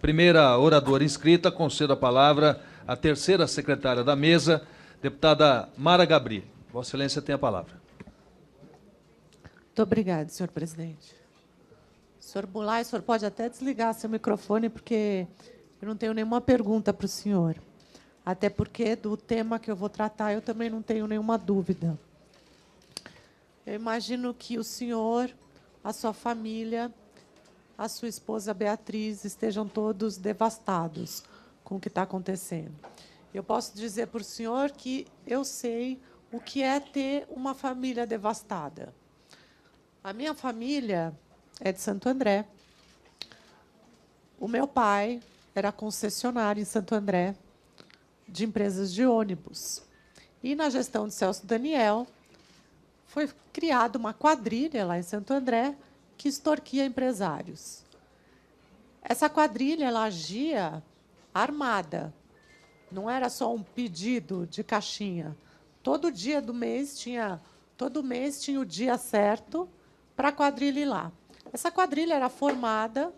Primeira oradora inscrita, concedo a palavra à terceira secretária da mesa, deputada Mara Gabrilli. Vossa Excelência tem a palavra. Muito obrigada, senhor presidente. Senhor Bulay, o senhor pode até desligar seu microfone, porque eu não tenho nenhuma pergunta para o senhor. Até porque do tema que eu vou tratar, eu também não tenho nenhuma dúvida. Eu imagino que o senhor, a sua família, a sua esposa Beatriz estejam todos devastados com o que está acontecendo. Eu posso dizer para o senhor que eu sei o que é ter uma família devastada. A minha família é de Santo André. O meu pai era concessionário em Santo André de empresas de ônibus. E, na gestão de Celso Daniel, foi criada uma quadrilha lá em Santo André que extorquia empresários. Essa quadrilha ela agia armada. Não era só um pedido de caixinha. Todo mês tinha o dia certo para a quadrilha ir lá. Essa quadrilha era formada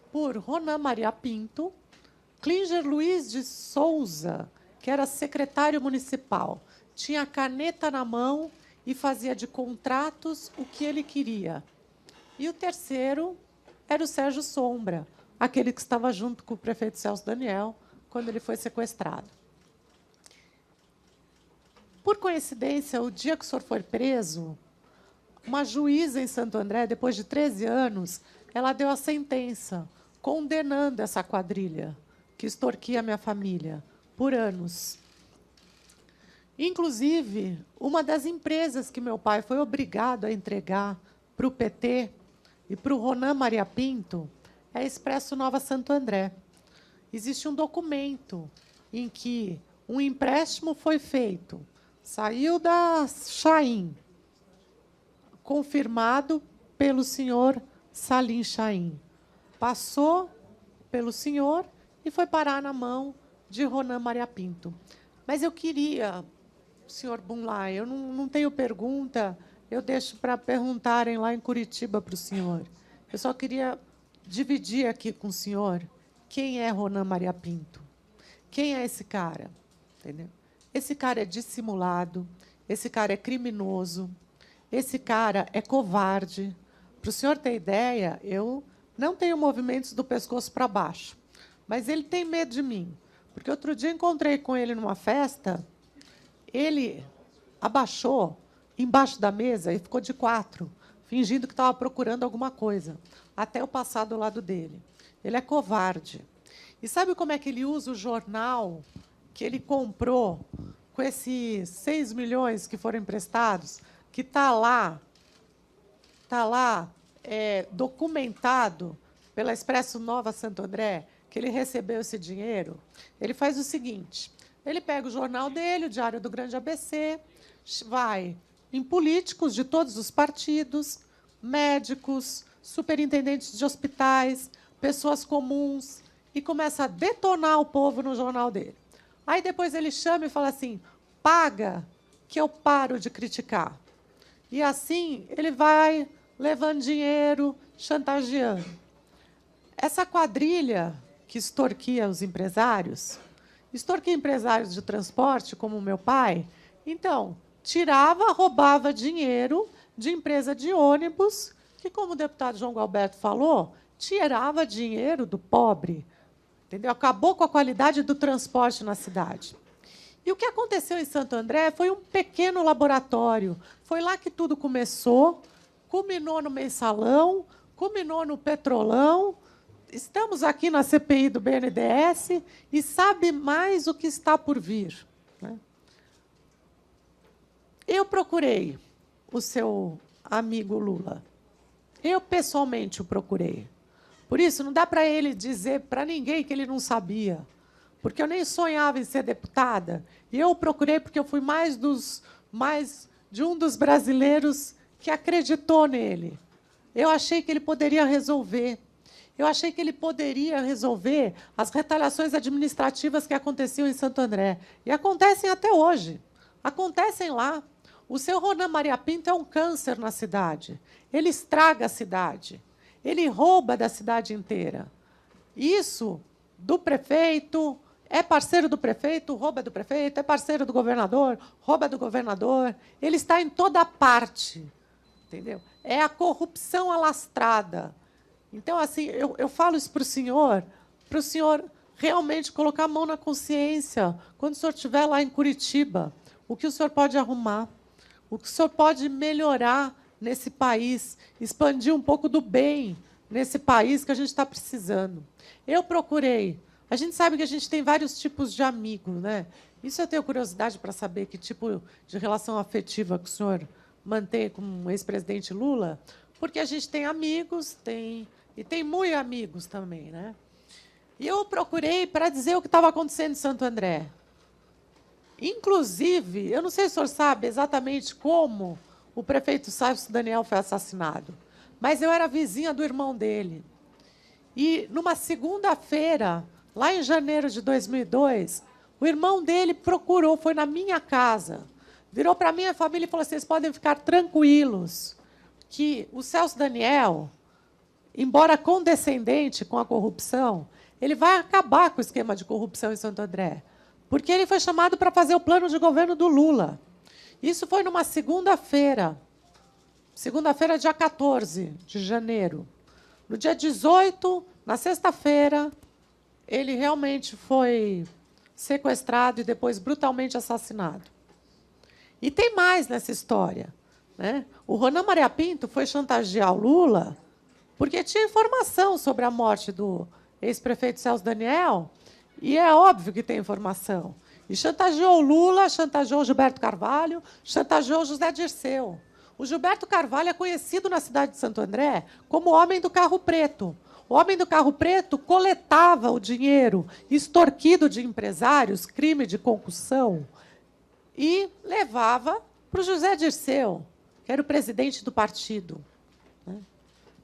por Ronan Maria Pinto, Klinger Luiz de Souza, que era secretário municipal, tinha caneta na mão e fazia de contratos o que ele queria. E o terceiro era o Sérgio Sombra, aquele que estava junto com o prefeito Celso Daniel, quando ele foi sequestrado. Por coincidência, o dia que o senhor foi preso, uma juíza em Santo André, depois de 13 anos, ela deu a sentença condenando essa quadrilha que extorquia a minha família por anos. Inclusive, uma das empresas que meu pai foi obrigado a entregar para o PT e para o Ronan Maria Pinto é a Expresso Nova Santo André. Existe um documento em que um empréstimo foi feito, saiu da Chaim, confirmado pelo senhor Salim Chaim. Passou pelo senhor e foi parar na mão de Ronan Maria Pinto. Mas eu queria, senhor Bulay, eu não tenho pergunta, eu deixo para perguntarem lá em Curitiba para o senhor. Eu só queria dividir aqui com o senhor quem é Ronan Maria Pinto. Quem é esse cara? Entendeu? Esse cara é dissimulado, esse cara é criminoso, esse cara é covarde. Para o senhor ter ideia, eu não tenho movimentos do pescoço para baixo, mas ele tem medo de mim. Porque outro dia encontrei com ele numa festa, ele abaixou embaixo da mesa e ficou de quatro, fingindo que estava procurando alguma coisa, até eu passar do lado dele. Ele é covarde. E sabe como é que ele usa o jornal que ele comprou com esses 6 milhões que foram emprestados, que está lá documentado pela Expresso Nova Santo André, que ele recebeu esse dinheiro? Ele faz o seguinte, ele pega o jornal dele, o Diário do Grande ABC, vai em políticos de todos os partidos, médicos, superintendentes de hospitais, pessoas comuns, e começa a detonar o povo no jornal dele. Aí depois ele chama e fala assim, paga que eu paro de criticar. E assim ele vai levando dinheiro, chantageando. Essa quadrilha que extorquia os empresários, extorquia empresários de transporte, como o meu pai, então, roubava dinheiro de empresa de ônibus, que, como o deputado João Galberto falou, tirava dinheiro do pobre, entendeu? Acabou com a qualidade do transporte na cidade. E o que aconteceu em Santo André foi um pequeno laboratório. Foi lá que tudo começou, culminou no Mensalão, culminou no Petrolão. Estamos aqui na CPI do BNDES e sabe mais o que está por vir, né? Eu procurei o seu amigo Lula. Eu, pessoalmente, o procurei. Por isso, não dá para ele dizer para ninguém que ele não sabia, porque eu nem sonhava em ser deputada. E eu o procurei porque eu fui mais de um dos brasileiros que acreditou nele. Eu achei que ele poderia resolver. Eu achei que ele poderia resolver as retaliações administrativas que aconteciam em Santo André. E acontecem até hoje. Acontecem lá. O seu Ronan Maria Pinto é um câncer na cidade. Ele estraga a cidade. Ele rouba da cidade inteira. Isso do prefeito, é parceiro do prefeito, rouba do prefeito, é parceiro do governador, rouba do governador. Ele está em toda parte, entendeu? É a corrupção alastrada. Então, assim, eu falo isso para o senhor realmente colocar a mão na consciência quando o senhor estiver lá em Curitiba. O que o senhor pode arrumar? O que o senhor pode melhorar nesse país? Expandir um pouco do bem nesse país que a gente está precisando. Eu procurei. A gente sabe que a gente tem vários tipos de amigos, né? Isso eu tenho curiosidade para saber que tipo de relação afetiva que o senhor mantém com o ex-presidente Lula, porque a gente tem amigos, tem muito amigos também, né? E eu procurei para dizer o que estava acontecendo em Santo André. Inclusive, eu não sei se o senhor sabe exatamente como o prefeito Celso Daniel foi assassinado, mas eu era vizinha do irmão dele. E, numa segunda-feira, lá em janeiro de 2002, o irmão dele procurou, foi na minha casa, virou para a minha família e falou assim, vocês podem ficar tranquilos que o Celso Daniel, embora condescendente com a corrupção, ele vai acabar com o esquema de corrupção em Santo André, porque ele foi chamado para fazer o plano de governo do Lula. Isso foi numa segunda-feira, dia 14 de janeiro. No dia 18, na sexta-feira, ele realmente foi sequestrado e depois brutalmente assassinado. E tem mais nessa história, né? O Ronan Maria Pinto foi chantagear o Lula porque tinha informação sobre a morte do ex-prefeito Celso Daniel, e é óbvio que tem informação. E chantageou o Lula, chantageou o Gilberto Carvalho, chantageou o José Dirceu. O Gilberto Carvalho é conhecido na cidade de Santo André como o homem do carro preto. O homem do carro preto coletava o dinheiro extorquido de empresários, crime de concussão, e levava para o José Dirceu, que era o presidente do partido.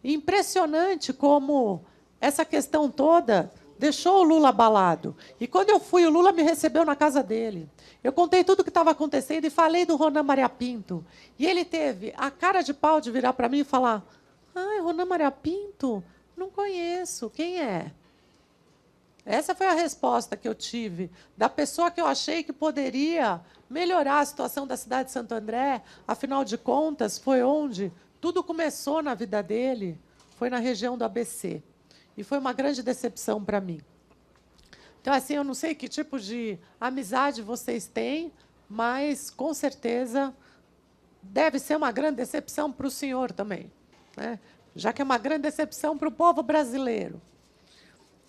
Impressionante como essa questão toda deixou o Lula abalado. E quando eu fui, o Lula me recebeu na casa dele. Eu contei tudo o que estava acontecendo e falei do Ronan Maria Pinto. E ele teve a cara de pau de virar para mim e falar, Ronan Maria Pinto? Não conheço. Quem é? Essa foi a resposta que eu tive da pessoa que eu achei que poderia melhorar a situação da cidade de Santo André. Afinal de contas, foi onde tudo começou na vida dele. Foi na região do ABC. E foi uma grande decepção para mim. Então, assim, eu não sei que tipo de amizade vocês têm, mas, com certeza, deve ser uma grande decepção para o senhor também, né? Já que é uma grande decepção para o povo brasileiro.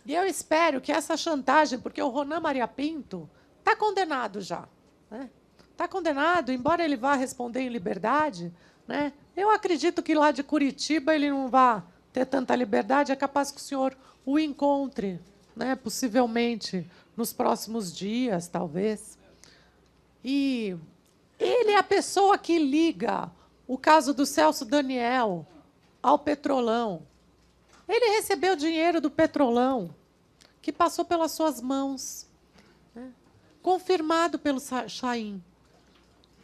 E eu espero que essa chantagem, porque o Ronan Maria Pinto está condenado já, né? Está condenado, embora ele vá responder em liberdade, né? Eu acredito que lá de Curitiba ele não vá ter tanta liberdade, é capaz que o senhor o encontre, né, possivelmente nos próximos dias, talvez. E ele é a pessoa que liga o caso do Celso Daniel ao Petrolão. Ele recebeu dinheiro do Petrolão, que passou pelas suas mãos, né, confirmado pelo Chaim.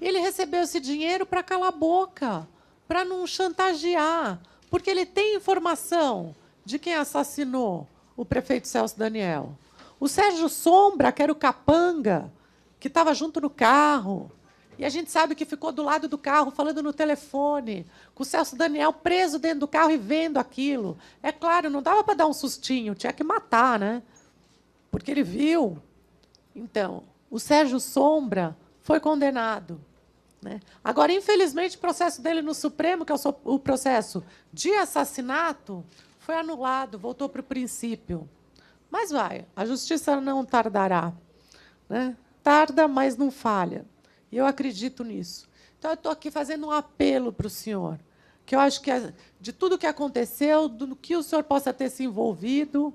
Ele recebeu esse dinheiro para calar a boca, para não chantagear, porque ele tem informação de quem assassinou o prefeito Celso Daniel. O Sérgio Sombra, que era o capanga, que estava junto no carro, e a gente sabe que ficou do lado do carro falando no telefone, com o Celso Daniel preso dentro do carro e vendo aquilo. É claro, não dava para dar um sustinho, tinha que matar, né? Porque ele viu. Então, o Sérgio Sombra foi condenado, né? Agora, infelizmente, o processo dele no Supremo, que é o processo de assassinato, foi anulado, voltou para o princípio. Mas vai, a justiça não tardará, né? Tarda, mas não falha. E eu acredito nisso. Então, eu estou aqui fazendo um apelo para o senhor, que eu acho que, de tudo que aconteceu, do que o senhor possa ter se envolvido,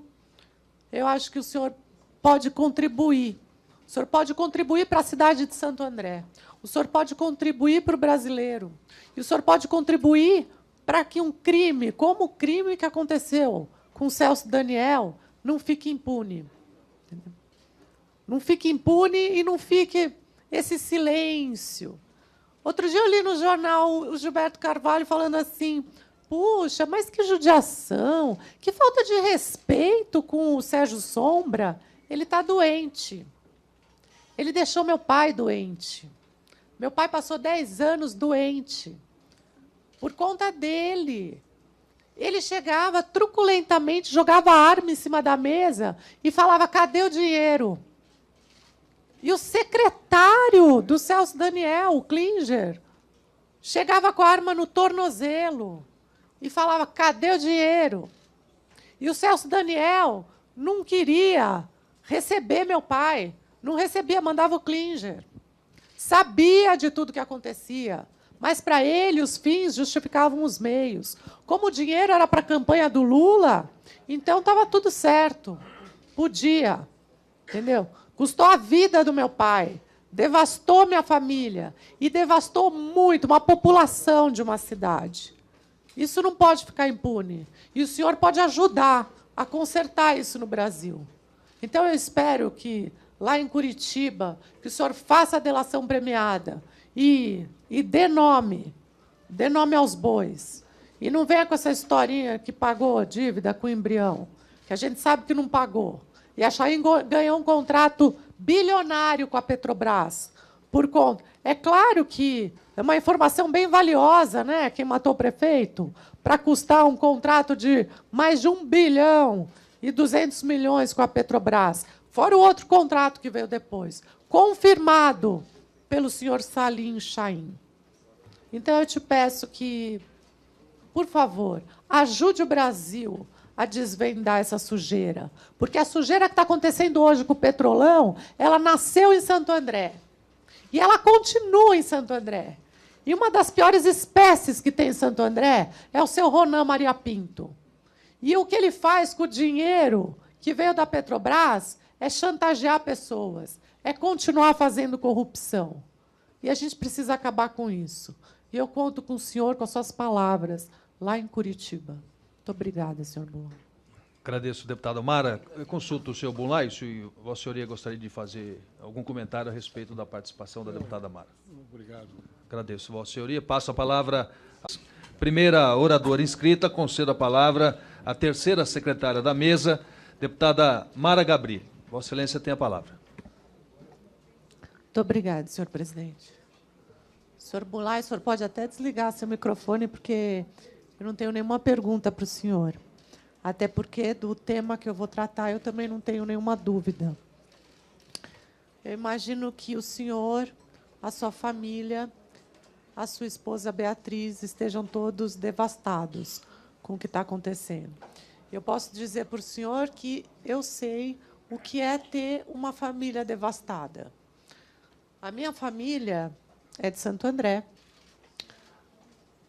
eu acho que o senhor pode contribuir. O senhor pode contribuir para a cidade de Santo André. O senhor pode contribuir para o brasileiro. E o senhor pode contribuir para que um crime, como o crime que aconteceu com o Celso Daniel, não fique impune. Entendeu? Não fique impune e não fique esse silêncio. Outro dia eu li no jornal o Gilberto Carvalho falando assim, Puxa, mas que judiação, que falta de respeito com o Sérgio Sombra. Ele está doente. Ele deixou meu pai doente. Meu pai passou 10 anos doente. Por conta dele. Ele chegava truculentamente, jogava a arma em cima da mesa e falava, cadê o dinheiro? E o secretário do Celso Daniel, o Klinger, chegava com a arma no tornozelo e falava, cadê o dinheiro? E o Celso Daniel não queria receber meu pai, não recebia, mandava o Klinger. Sabia de tudo que acontecia, mas para ele os fins justificavam os meios. Como o dinheiro era para a campanha do Lula, então estava tudo certo. Podia, entendeu? Custou a vida do meu pai, devastou minha família e devastou muito uma população de uma cidade. Isso não pode ficar impune. E o senhor pode ajudar a consertar isso no Brasil. Então, eu espero que, lá em Curitiba, que o senhor faça a delação premiada e dê nome aos bois. E não venha com essa historinha que pagou dívida com o embrião, que a gente sabe que não pagou. E a Chain ganhou um contrato bilionário com a Petrobras. Por conta. É claro que é uma informação bem valiosa, né? Quem matou o prefeito, para custar um contrato de mais de 1 bilhão e 200 milhões com a Petrobras. Fora o outro contrato que veio depois, confirmado pelo senhor Salim Chain. Então, eu te peço que, por favor, ajude o Brasil a desvendar essa sujeira. Porque a sujeira que está acontecendo hoje com o Petrolão, ela nasceu em Santo André. E ela continua em Santo André. E uma das piores espécies que tem em Santo André é o seu Ronan Maria Pinto. E o que ele faz com o dinheiro que veio da Petrobras é chantagear pessoas, é continuar fazendo corrupção. E a gente precisa acabar com isso. E eu conto com o senhor, com as suas palavras, lá em Curitiba. Muito obrigada, senhor Bulay. Agradeço, deputada Mara. Eu consulto o senhor Bulay, se Vossa Senhoria gostaria de fazer algum comentário a respeito da participação da deputada Mara. Obrigado. Agradeço, Vossa Senhoria. Passo a palavra à primeira oradora inscrita, concedo a palavra à terceira secretária da mesa, deputada Mara Gabri. Vossa Excelência tem a palavra. Muito obrigada, senhor presidente. Senhor Bulay, o senhor pode até desligar seu microfone, porque eu não tenho nenhuma pergunta para o senhor. Até porque, do tema que eu vou tratar, eu também não tenho nenhuma dúvida. Eu imagino que o senhor, a sua família, a sua esposa Beatriz estejam todos devastados com o que está acontecendo. Eu posso dizer para o senhor que eu sei o que é ter uma família devastada. A minha família é de Santo André.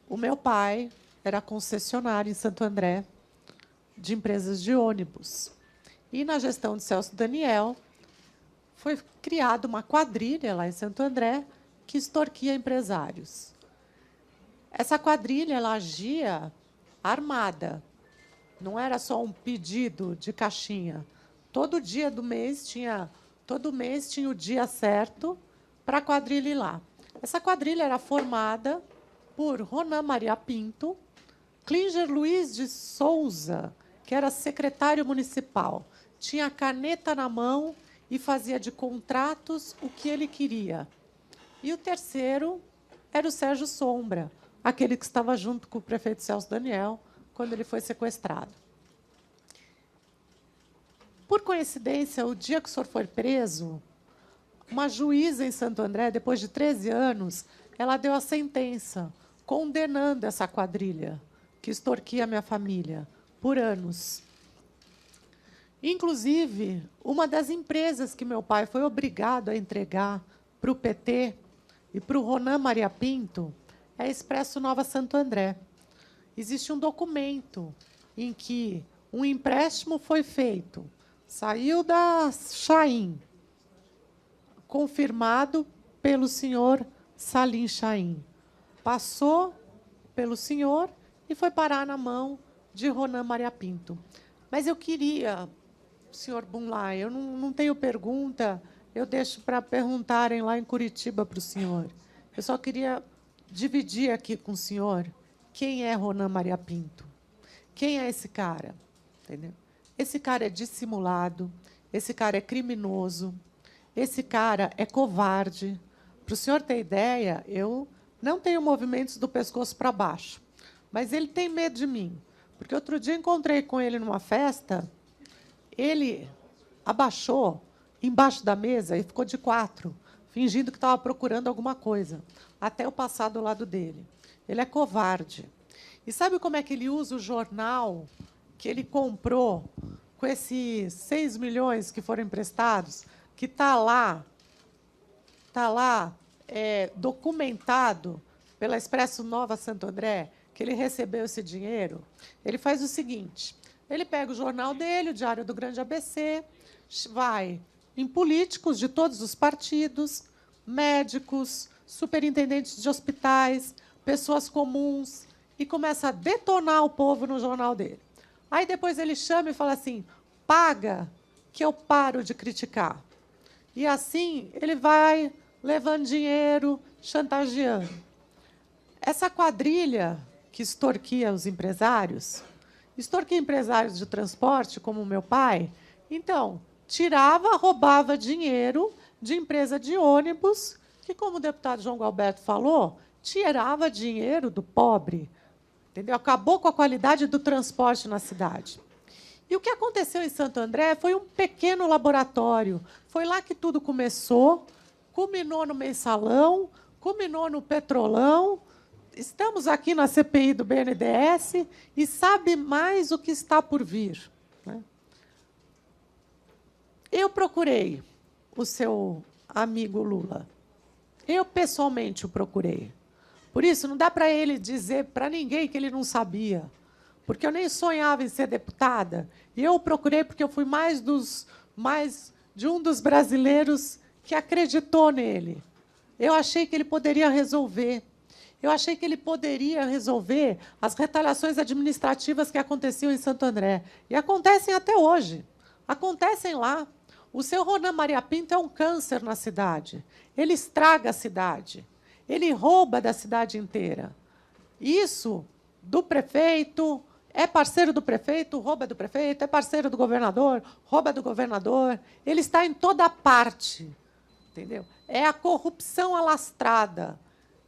O meu pai era concessionário em Santo André de empresas de ônibus. E, na gestão de Celso Daniel, foi criada uma quadrilha lá em Santo André que extorquia empresários. Essa quadrilha ela agia armada. Não era só um pedido de caixinha. Todo mês tinha o dia certo para a quadrilha ir lá. Essa quadrilha era formada por Ronan Maria Pinto, Klinger Luiz de Souza, que era secretário municipal, tinha a caneta na mão e fazia de contratos o que ele queria. E o terceiro era o Sérgio Sombra, aquele que estava junto com o prefeito Celso Daniel, quando ele foi sequestrado. Por coincidência, o dia que o senhor foi preso, uma juíza em Santo André, depois de 13 anos, ela deu a sentença condenando essa quadrilha que extorquia a minha família por anos. Inclusive, uma das empresas que meu pai foi obrigado a entregar para o PT e para o Ronan Maria Pinto é a Expresso Nova Santo André. Existe um documento em que um empréstimo foi feito, saiu da Chain, confirmado pelo senhor Salim Chain, passou pelo senhor e foi parar na mão de Ronan Maria Pinto. Mas eu queria, senhor Bulay, eu não tenho pergunta, eu deixo para perguntarem lá em Curitiba para o senhor. Eu só queria dividir aqui com o senhor quem é Ronan Maria Pinto. Quem é esse cara? Entendeu? Esse cara é dissimulado, esse cara é criminoso, esse cara é covarde. Para o senhor ter ideia, eu não tenho movimentos do pescoço para baixo, mas ele tem medo de mim. Porque outro dia encontrei com ele numa festa, ele abaixou embaixo da mesa e ficou de 4, fingindo que estava procurando alguma coisa, até eu passar do lado dele. Ele é covarde. E sabe como é que ele usa o jornal que ele comprou com esses 6 milhões que foram emprestados, que está lá documentado pela Expresso Nova Santo André, que ele recebeu esse dinheiro? Ele faz o seguinte, ele pega o jornal dele, o Diário do Grande ABC, vai em políticos de todos os partidos, médicos, superintendentes de hospitais, pessoas comuns, e começa a detonar o povo no jornal dele. Aí depois ele chama e fala assim, paga que eu paro de criticar. E assim ele vai levando dinheiro, chantageando. Essa quadrilha que extorquia os empresários, extorquia empresários de transporte, como o meu pai, então, tirava, roubava dinheiro de empresa de ônibus, que, como o deputado João Galberto falou, tirava dinheiro do pobre. Entendeu? Acabou com a qualidade do transporte na cidade. E o que aconteceu em Santo André foi um pequeno laboratório. Foi lá que tudo começou, culminou no Mensalão, culminou no Petrolão. Estamos aqui na CPI do BNDES e sabe mais o que está por vir, né? Eu procurei o seu amigo Lula. Eu, pessoalmente, o procurei. Por isso, não dá para ele dizer para ninguém que ele não sabia, porque eu nem sonhava em ser deputada. E eu o procurei porque eu fui mais de um dos brasileiros que acreditou nele. Eu achei que ele poderia resolver. Eu achei que ele poderia resolver as retaliações administrativas que aconteciam em Santo André. E acontecem até hoje. Acontecem lá. O seu Ronan Maria Pinto é um câncer na cidade. Ele estraga a cidade. Ele rouba da cidade inteira. Isso do prefeito, é parceiro do prefeito, rouba do prefeito, é parceiro do governador, rouba do governador. Ele está em toda parte. Entendeu? É a corrupção alastrada.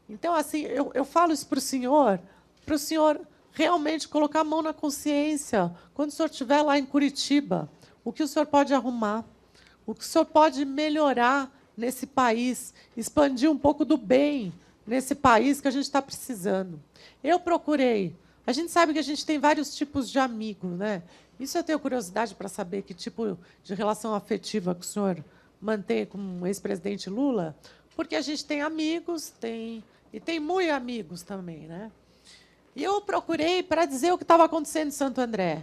Então, assim, eu falo isso para o senhor realmente colocar a mão na consciência quando o senhor estiver lá em Curitiba. O que o senhor pode arrumar? O que o senhor pode melhorar nesse país, expandir um pouco do bem nesse país que a gente está precisando. Eu procurei. A gente sabe que a gente tem vários tipos de amigos, né? Isso eu tenho curiosidade para saber que tipo de relação afetiva que o senhor mantém com o ex-presidente Lula, porque a gente tem amigos, e tem muito amigos também, né? E eu procurei para dizer o que estava acontecendo em Santo André.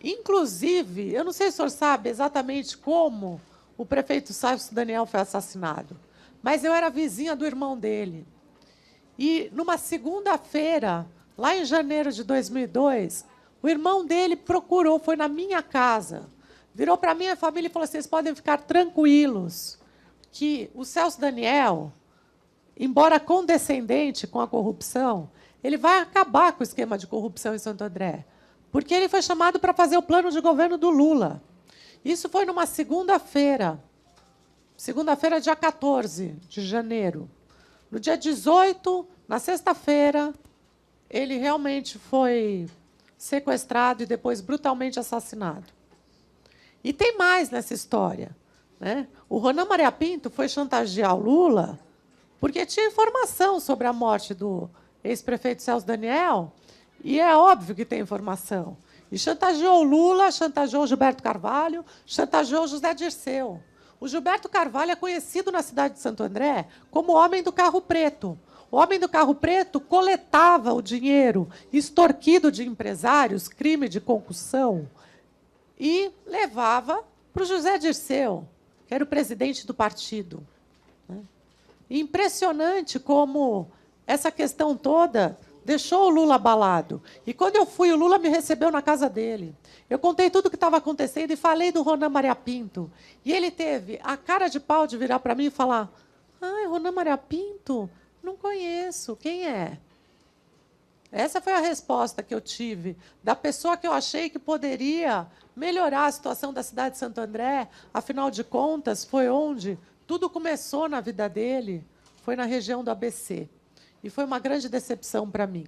Inclusive, eu não sei se o senhor sabe exatamente como o prefeito Celso Daniel foi assassinado, mas eu era vizinha do irmão dele. E, numa segunda-feira, lá em janeiro de 2002, o irmão dele procurou, foi na minha casa, virou para a minha família e falou assim, vocês podem ficar tranquilos que o Celso Daniel, embora condescendente com a corrupção, ele vai acabar com o esquema de corrupção em Santo André, porque ele foi chamado para fazer o plano de governo do Lula. Isso foi numa segunda-feira, dia 14 de janeiro. No dia 18, na sexta-feira, ele realmente foi sequestrado e depois brutalmente assassinado. E tem mais nessa história, né? O Ronan Maria Pinto foi chantagear o Lula porque tinha informação sobre a morte do ex-prefeito Celso Daniel, e é óbvio que tem informação. E chantageou o Lula, chantageou o Gilberto Carvalho, chantageou o José Dirceu. O Gilberto Carvalho é conhecido na cidade de Santo André como o homem do carro preto. O homem do carro preto coletava o dinheiro extorquido de empresários, crime de concussão, e levava para o José Dirceu, que era o presidente do partido. Impressionante como essa questão toda deixou o Lula abalado. E, quando eu fui, o Lula me recebeu na casa dele. Eu contei tudo o que estava acontecendo e falei do Ronan Maria Pinto. E ele teve a cara de pau de virar para mim e falar, Ronan Maria Pinto? Não conheço. Quem é? Essa foi a resposta que eu tive da pessoa que eu achei que poderia melhorar a situação da cidade de Santo André. Afinal de contas, foi onde tudo começou na vida dele, foi na região do ABC. E foi uma grande decepção para mim.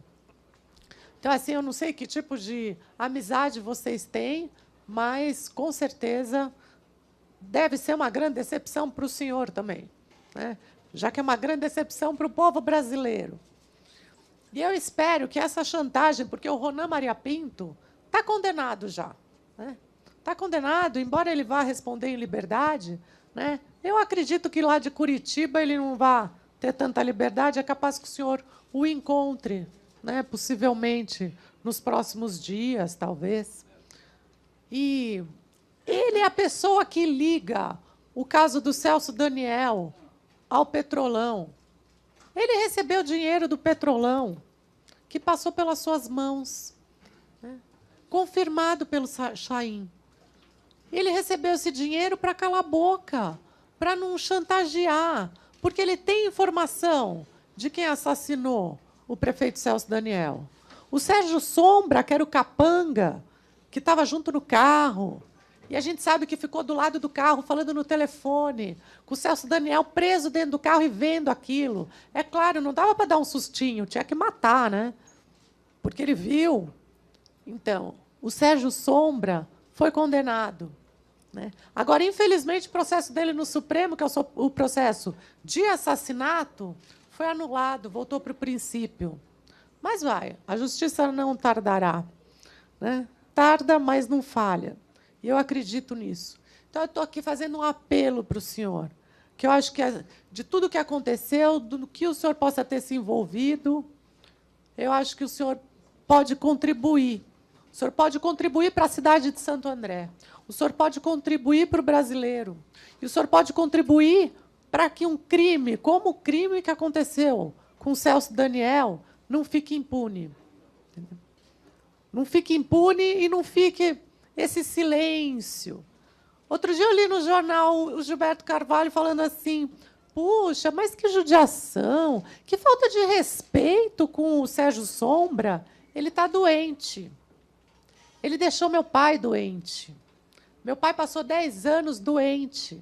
Então, assim, eu não sei que tipo de amizade vocês têm, mas, com certeza, deve ser uma grande decepção para o senhor também, né? Já que é uma grande decepção para o povo brasileiro. E eu espero que essa chantagem, porque o Ronan Maria Pinto está condenado já, né? Está condenado, embora ele vá responder em liberdade, né? Eu acredito que lá de Curitiba ele não vá ter tanta liberdade, é capaz que o senhor o encontre, né? Possivelmente nos próximos dias, talvez. E ele é a pessoa que liga o caso do Celso Daniel ao Petrolão. Ele recebeu dinheiro do Petrolão, que passou pelas suas mãos, né? Confirmado pelo Chaim. Ele recebeu esse dinheiro para calar a boca, para não chantagear, porque ele tem informação de quem assassinou o prefeito Celso Daniel. O Sérgio Sombra, que era o capanga, que estava junto no carro, e a gente sabe que ficou do lado do carro, falando no telefone, com o Celso Daniel preso dentro do carro e vendo aquilo. É claro, não dava para dar um sustinho, tinha que matar, né? Porque ele viu. Então, o Sérgio Sombra foi condenado, né? Agora, infelizmente, o processo dele no Supremo, que é o processo de assassinato, foi anulado, voltou para o princípio. Mas vai, a justiça não tardará, né? Tarda, mas não falha. E eu acredito nisso. Então, eu estou aqui fazendo um apelo para o senhor, que eu acho que, de tudo que aconteceu, do que o senhor possa ter se envolvido, eu acho que o senhor pode contribuir. O senhor pode contribuir para a cidade de Santo André. O senhor pode contribuir para o brasileiro. E o senhor pode contribuir para que um crime, como o crime que aconteceu com o Celso Daniel, não fique impune. Entendeu? Não fique impune e não fique esse silêncio. Outro dia eu li no jornal o Gilberto Carvalho falando assim: puxa, mas que judiação, que falta de respeito com o Sérgio Sombra. Ele está doente. Ele deixou meu pai doente. Meu pai passou 10 anos doente.